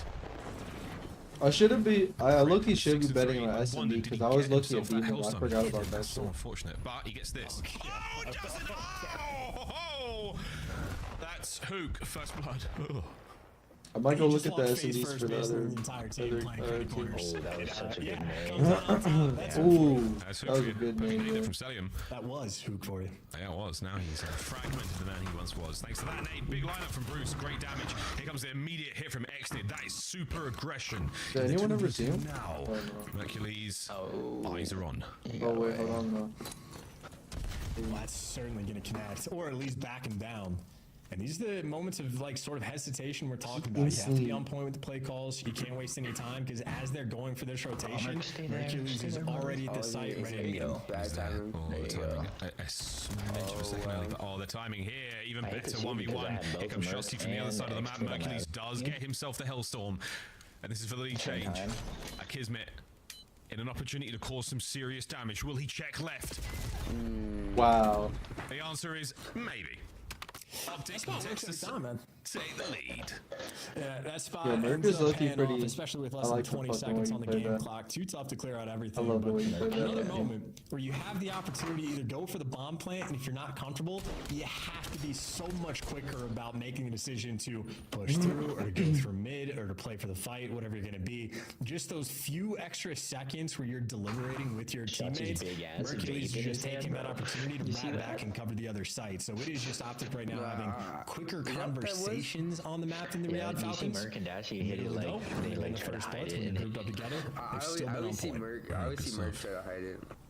I shouldn't be. I low-key should be betting on S&D because I was looking at beating him. I forgot about that. So unfortunate, but he gets this. Oh, doesn't! Oh, that's Hook, first blood. Ugh. I might go look at the S&Ds for the other team. Oh, that was such a good name. Ooh, that was a good name. From Celium. That was Hook for you. Yeah, it was. Now he's fragmented the man he once was. Thanks to that nade. Big lineup from Bruce. Great damage. Here comes the immediate hit from Exnid. That is super aggression. Did anyone ever see him? Now, Mercules, eyes are on. Oh, wait, hold on, though. Well, that's certainly going to connect, or at least back him down. And these are the moments of like sort of hesitation we're talking about. You have to be on point with the play calls. You can't waste any time because as they're going for this rotation, Mercules is already at the site ready to go. Bad timing. Oh, the timing. A smidge of a second early, but the timing here, even better 1v1. Here comes Shotzi from the other side of the map. Mercules does get himself the Hellstorm. And this is for the lead change. Kismet in an opportunity to cause some serious damage. Will he check left? Wow. The answer is maybe. Optic Texas take the lead. Yeah, that spot Mercules looking pretty. Off, especially with less than 20 seconds on the game clock. Too tough to clear out everything. I love the way you play that. Another moment where you have the opportunity to either go for the bomb plant, and if you're not comfortable, you have to be so much quicker about making a decision to push through or to go through mid or to play for the fight, whatever you're going to be. Just those few extra seconds where you're deliberating with your teammates. Mercules is just taking that opportunity to rat back and cover the other site. So it is just Optic right now having quicker conversations on the map than the Riyadh Falcons. Merc and Dashi hit it like they like try to hide it and grouped up together. I always see Merc try to hide it.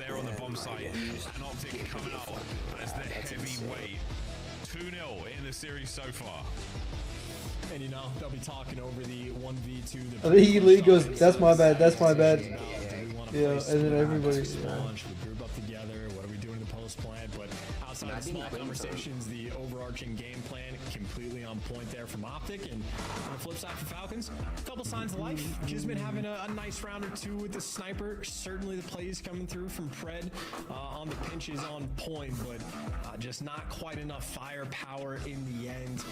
there on the bomb site. And Optic coming out as the heavyweight 2-0 in the series so far. And you know, they'll be talking over the 1v2. I think he goes, that's my bad, that's my bad. Yeah, and then everybody. We group up together. What are we doing in the post plant? But outside of small conversations, the overarching game plan completely on point there from Optic. And on the flip side for Falcons, a couple signs of life. Kismet having a nice round or two with the sniper. Certainly the plays coming through from Pred on the pinches on point, but just not quite enough firepower in the end.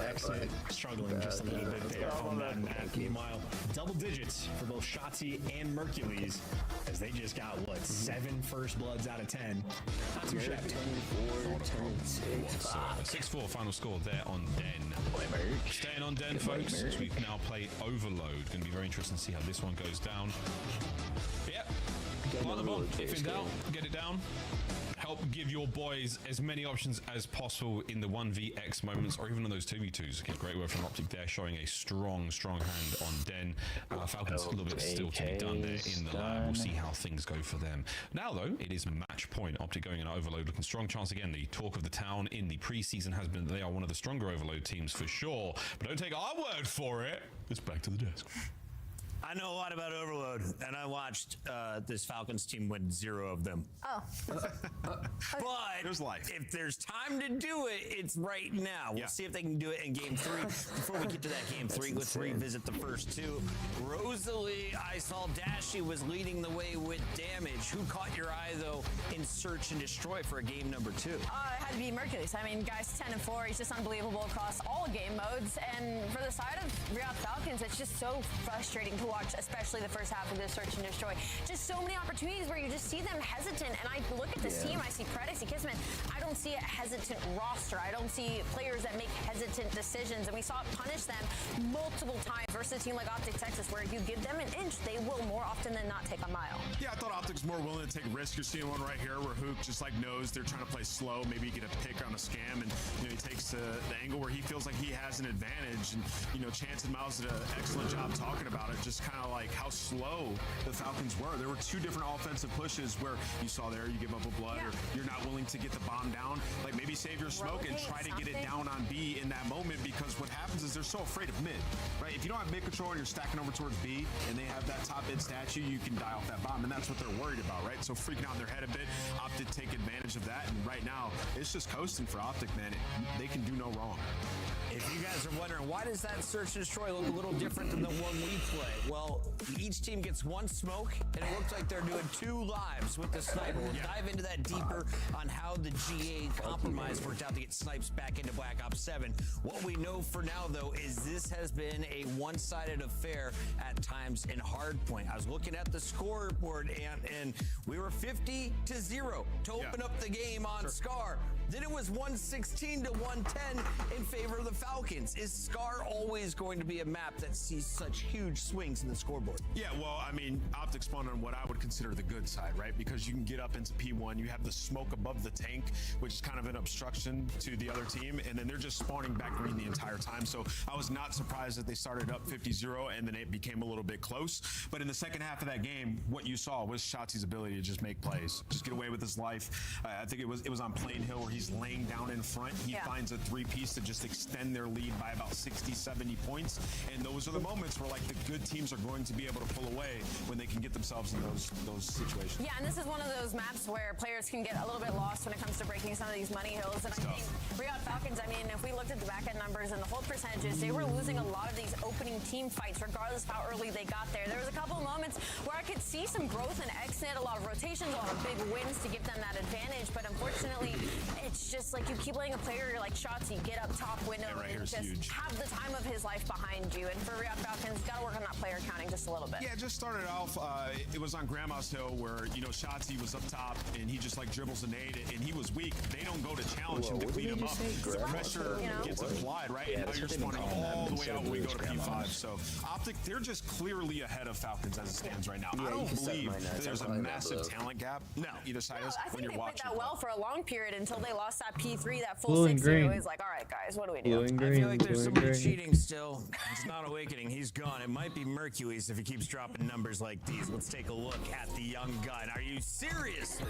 Exit struggling just a little bit there on that map. Meanwhile, double digits for both Shotzi and Mercules, as they just got, what, 7 first bloods out of 10. Not too shabby. 6-4 final score there on Den. Staying on Den, folks, as we've now played Overload. Going to be very interesting to see how this one goes down. Yep. Plant the bomb. If in doubt, get it down. Help give your boys as many options as possible in the 1vx moments, or even on those 2v2s. Okay, great work from Optic there, showing a strong hand on Den. Falcons, a little bit still to be done there in the lab. We'll see how things go for them. Now, though, it is match point. Optic going in Overload, looking strong chance again. The talk of the town in the preseason has been that they are one of the stronger Overload teams for sure. But don't take our word for it. It's back to the desk. I know a lot about Overload, and I watched this Falcons team win 0 of them. Oh. But there's life. If there's time to do it, it's right now. We'll see if they can do it in game 3. Before we get to that game 3, let's revisit the first 2. Rosalie, I saw Dashy was leading the way with damage. Who caught your eye, though, in Search and Destroy for a game number 2? It had to be Mercules. I mean, guy's 10 and 4. He's just unbelievable across all game modes. And for the side of Real Falcons, it's just so frustrating to watch, especially the first half of this Search and Destroy. Just so many opportunities where you just see them hesitant. And I look at this team, I see Pred, I see Kismet. I don't see a hesitant roster. I don't see players that make hesitant decisions. And we saw it punish them multiple times versus a team like Optic Texas, where if you give them an inch, they will more often than not take a mile. Yeah, I thought Optic's more willing to take risks. You're seeing one right here where Hook just like knows they're trying to play slow, maybe get a pick on a scam, and you know he takes the angle where he feels like he has an advantage. And you know, Chance and Miles did an excellent job talking about it, just kind of like how slow the Falcons were. There were 2 different offensive pushes where you saw there you give up a blood, or you're not willing to get the bomb down. Like maybe save your smoke and try to get it down on B in that moment, because what happens is they're so afraid of mid, right? If you don't have mid control and you're stacking over towards B and they have that top mid statue, you can die off that bomb, and that's what they're worried about, right? So freaking out in their head a bit. Optic take advantage of that, and right now it's just coasting for Optic, man. They can do no wrong. If you guys are wondering, why does that Search and Destroy look a little different than the one we play? Well, each team gets 1 smoke, and it looks like they're doing 2 lives with the sniper. We'll dive into that deeper on how the GA compromise worked out to get snipes back into Black Ops 7. What we know for now, though, is this has been a one-sided affair at times in Hardpoint. I was looking at the scoreboard, and we were 50-0 to open up the game on Scar. Then it was 116 to 110 in favor of the Falcons. Is Scar always going to be a map that sees such huge swings in the scoreboard? Yeah, well, I mean, Optic spawned on what I would consider the good side, right? Because you can get up into P1, you have the smoke above the tank, which is kind of an obstruction to the other team, and then they're just spawning back green the entire time. So I was not surprised that they started up 50-0, and then it became a little bit close. But in the second half of that game, what you saw was Shotzi's ability to just make plays, just get away with his life. I think it was on Plain Hill where he's laying down in front. He finds a 3-piece to just extend their lead by about 60-70 points, and those are the moments where like the good teams are going to be able to pull away when they can get themselves in those situations. Yeah, and this is one of those maps where players can get a little bit lost when it comes to breaking some of these money hills. And I think Real Falcons, I mean, if we looked at the back end numbers and the hold percentages, they were losing a lot of these opening team fights, regardless of how early they got there. There was a couple of moments where I could see some growth in Xnet, a lot of rotations, a lot of big wins to give them that advantage, but unfortunately, it's just like you keep letting a player like Shotzi get up top window and just have the time of his life behind you. And for Real Falcons, got to work on that player counting just a little bit. Yeah, just started off, it was on Grandma's Hill where, you know, Shotzi was up top and he just like dribbles a nade and he was weak. They don't go to challenge him to clean him up. The pressure gets applied, right? Yeah, And now that's you're what they've been spawning calling all them the way instead out of when we go Blues to P5. grandmas. So Optic, they're just clearly ahead of Falcons as it stands right now. Yeah, I you don't can suck believe my nuts. that there's a I'm calling that massive blue. talent gap. No, either side No, is I when think you're they played watching. that well for a long period until they lost that P3, that full Blue and 60. It green. was like, all right, guys, what do we Blue do? and I green. feel like there's Blue and somebody green. cheating still. It's not Awakening. He's gone. It might be Mercules if he keeps dropping numbers like these. Let's take a look at the young gun. Are you serious?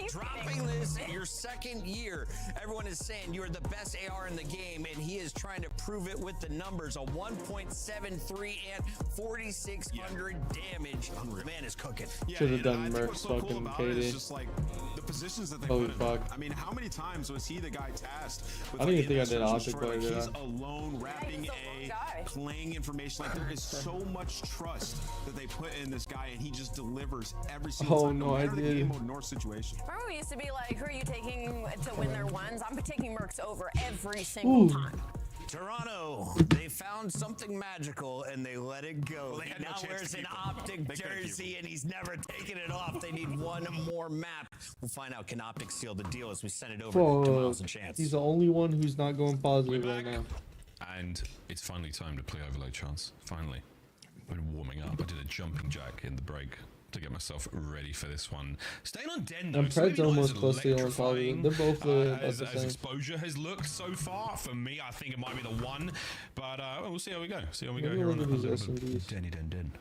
Dropping this your second year. Everyone is saying you're the best AR in the game, and he is trying to prove it with the numbers. A 1.73 and 4,600 damage. The man is cooking. Yeah, Should've and done I think Merc's what's so cool fucking about it KD. is just like the positions that they Holy put him fuck. in. I mean, how many times was he the guy tasked with I don't like, even think I in did that Optic search and player, destroy? did Like, I? he's alone, wrapping he's a lone guy. playing information. Like there is so much trust that they put in this guy, and he just delivers every single Oh, time, no, I matter the did. game mode nor situation. Remember we used to be like, who are you taking to win their ones? I'm taking Mercs over every single Ooh. time. Toronto, they found something magical and they let it go. Well, they had he no now chance wears to an keep him. Optic They couldn't keep jersey and he's never taken it off. They need one more map. We'll find out, can Optic seal the deal as we send it over to Miles and Fuck. Chance. He's the only one who's not going positive We're right back. now. And it's finally time to play Overload Chance. Finally. I've been warming up. I did a jumping jack in the break to get myself ready for this one. Staying on Den, though, And so maybe Pred's not almost as close to the only electrifying, positive. They're both about as, the as same. exposure has looked so far. For me, I think it might be the one. But we'll see how we go. See how we go Maybe here look on at these a little bit of SMGs. Denny Den.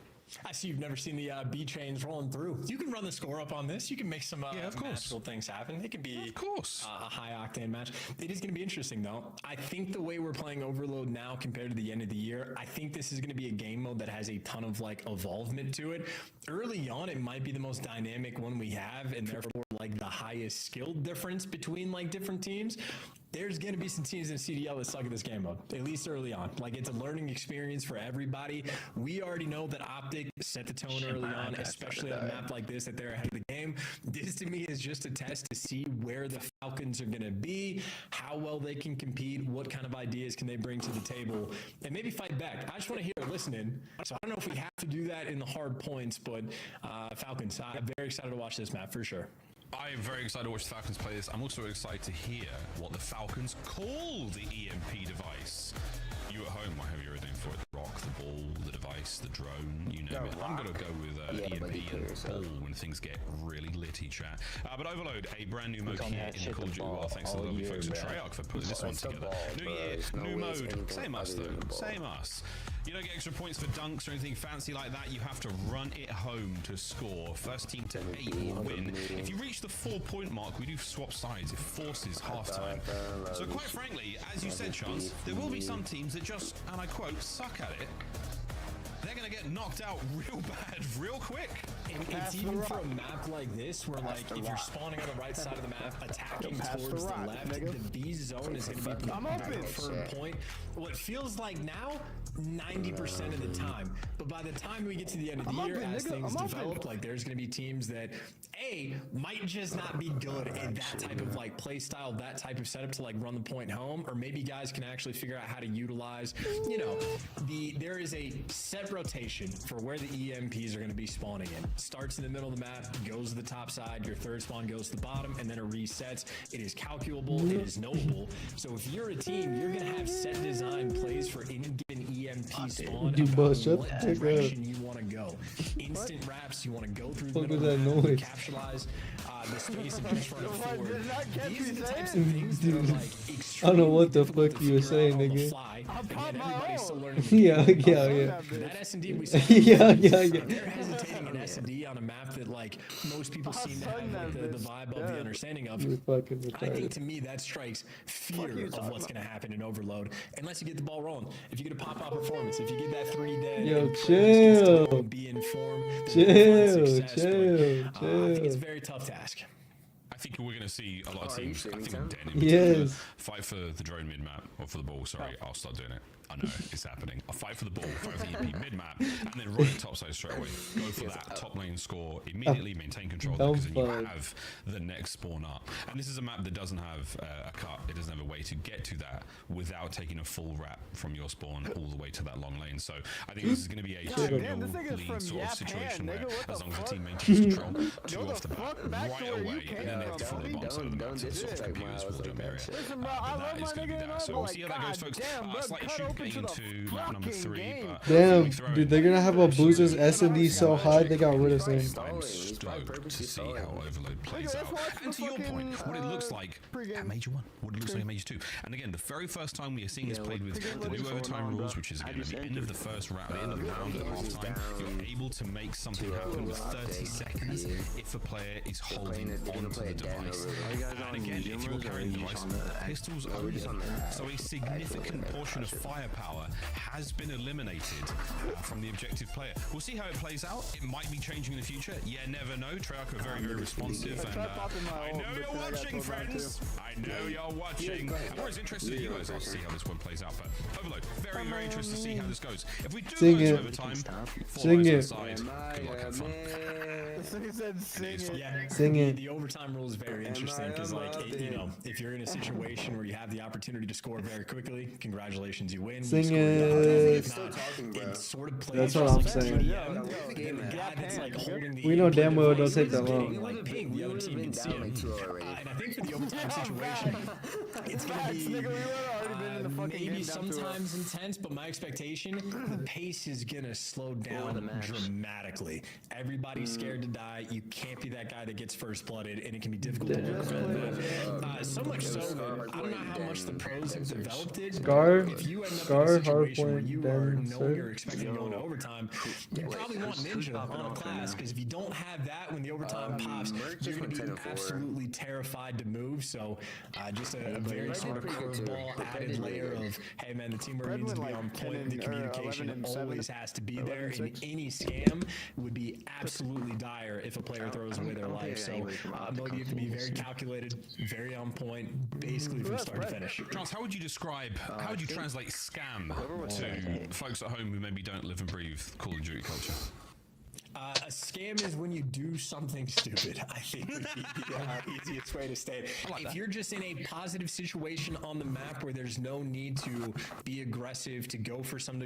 I see you've never seen the B trains rolling through. You can run the score up on this. You can make some Yeah, of course. magical things happen. It can be Of course. a high octane match. It is going to be interesting though. I think the way we're playing Overload now compared to the end of the year, I think this is going to be a game mode that has a ton of like evolvement to it. Early on, it might be the most dynamic one we have, and therefore like the highest skill difference between like different teams. There's going to be some teams in CDL that suck at this game mode, at least early on. Like, it's a learning experience for everybody. We already know that Optic set the tone early on, especially on a map like this, that they're ahead of the game. This, to me, is just a test to see where the Falcons are going to be, how well they can compete, what kind of ideas can they bring to the table, and maybe fight back. I just want to hear it listening. So I don't know if we have to do that in the hard points, but Falcons, I'm very excited to watch this map for sure. I am very excited to watch the Falcons play this. I'm also excited to hear what the Falcons call the EMP device. You at home might have your own name for it. The rock, the ball, the device, the drone, you name it. I'm going to go with Yeah, but you EMP kill and yourself. ball when things get really litty, chat. But Overload, a brand new mode call me here that in shit Call of the Duty. Well, ball thanks to the all lovely year, folks at bro. Treyarch for putting this one It's the together. ball, New bro. year, There's no new ways mode, anything same us other than though, the ball. same us. You don't get extra points for dunks or anything fancy like that. You have to run it home to score. First team to 8 will win. If you reach the 4-point mark, we do swap sides. It forces halftime. So quite frankly, as you said, Chance, there will be some teams that just, and I quote, suck at it. They're going to get knocked out real bad, real quick. And it's even for a map like this, where like if you're spawning on the right side of the map, attacking pass towards the the rock, left, nigga. the B zone is going to be the I'm open. preferred point. What feels like now, 90% of the time. But by the time we get to the end of the year, open, as nigga. things I'm open. develop, like there's going to be teams that might just not be good at that type of like play style, that type of setup to like run the point home, or maybe guys can actually figure out how to utilize, there is a set rotation for where the EMPs are going to be spawning in. Starts in the middle of the map, goes to the top side, your third spawn goes to the bottom, and then it resets. It is calculable, it is knowable. So if you're a team, you're going to have set design plays for any given EMP spawn You about bust, shut what the heck up. direction you want to go. Instant wraps, you want to go through the Fuck middle is of that the map, noise? capitalize the space and just run it What, forward. did not get These are me the types saying? of things that are like I don't know what the extremely fuck you were difficult to figure saying, out on the nigga. fly. I Again, popped my everybody's own. still learning the game. Yeah. That S&D we saw. Yeah. They're hesitating in S&D on a map that like most people seem to have like, the vibe of the understanding of. You're fucking I think retarded. to me that strikes fear of what's going to happen in Overload unless you get the ball rolling. If you get a pop-out performance, if you get that 3 dead, Yo, and players can still chill. be in form, then Chill, you'll find success, chill, but, I think it's a chill. very tough task. I think we're going to see a lot of Oh, are you teams. I streaming, think Sam? Den in particular Yes. fight for the drone mid map or for the ball. Sorry, I'll start doing it. I know, it's happening. A fight for the ball, fight for the EP mid-map, and then run it topside straight away. Go for that top lane score, immediately maintain control, because then you have the next spawn up. And this is a map that doesn't have a cut. It doesn't have a way to get to that without taking a full wrap from your spawn all the way to that long lane. So I think this is going to be a lean sort of situation where, as long as the team maintains control, 2 off the bat, right away, and then they have to follow the bomb side of the map to the sort of computers will jump area. That is going to be that. So we'll see how that goes, folks. Slightly shoot getting into map number 3. But damn, dude, they're gonna have a boozer's S&D so high they got rid of him. I'm stoked to see how Overload plays out. And to your point, what it looks like at Major 1, what it looks like at Major 2. And again, the very first time we are seeing this played with the new overtime rules, which is again at the end of the first round, the end of the round at halftime, you're able to make something happen with 30 seconds if a player is holding onto the device. And again, if you're carrying the device, pistols only. So a significant portion of firepower has been eliminated from the objective player. We'll see how it plays out. It might be changing in the future. Yeah, never know. Treyarch are very, very responsive. And I know you're watching, friends. I know you're watching. And we're as interested as you guys are to see how this one plays out. But Overload, very, very interested to see how this goes. If we do go to overtime, sing it. Side, good luck, have fun. Sing it. The overtime rule is very interesting because, like, you know, if you're in a situation where you have the opportunity to score very quickly, congratulations, you win. Sing you it. it sort of plays. That's what I'm saying. We know damn well it don't take that long. Like, ping, the other team can see him. And I think for the overtime situation, it's gonna be maybe sometimes intense, but my expectation, the pace is gonna slow down dramatically. Everybody's scared to die. You can't be that guy that gets first blooded, and it can be difficult to look around. So much so that I don't know how much the pros have developed it. Scar, if you end up Scar, in a situation where hardpoint, you then are knowing you're sir. expecting to go into overtime, you probably want Ninja on a class, because if you don't have that when the overtime pops, you're going to be absolutely terrified to move. So just a very sort of curveball added layer of, hey man, the teamwork needs to be on point. The communication always has to be there, and any scam would be absolutely dire if a player throws away their life. So you have to be very calculated, very on point, basically from start to finish. Charles, how would you describe, how would you translate scam to folks at home who maybe don't live and breathe Call of Duty culture? A scam is when you do something stupid, I think would be the easiest way to state it. If you're just in a positive situation on the map where there's no need to be aggressive, to go for something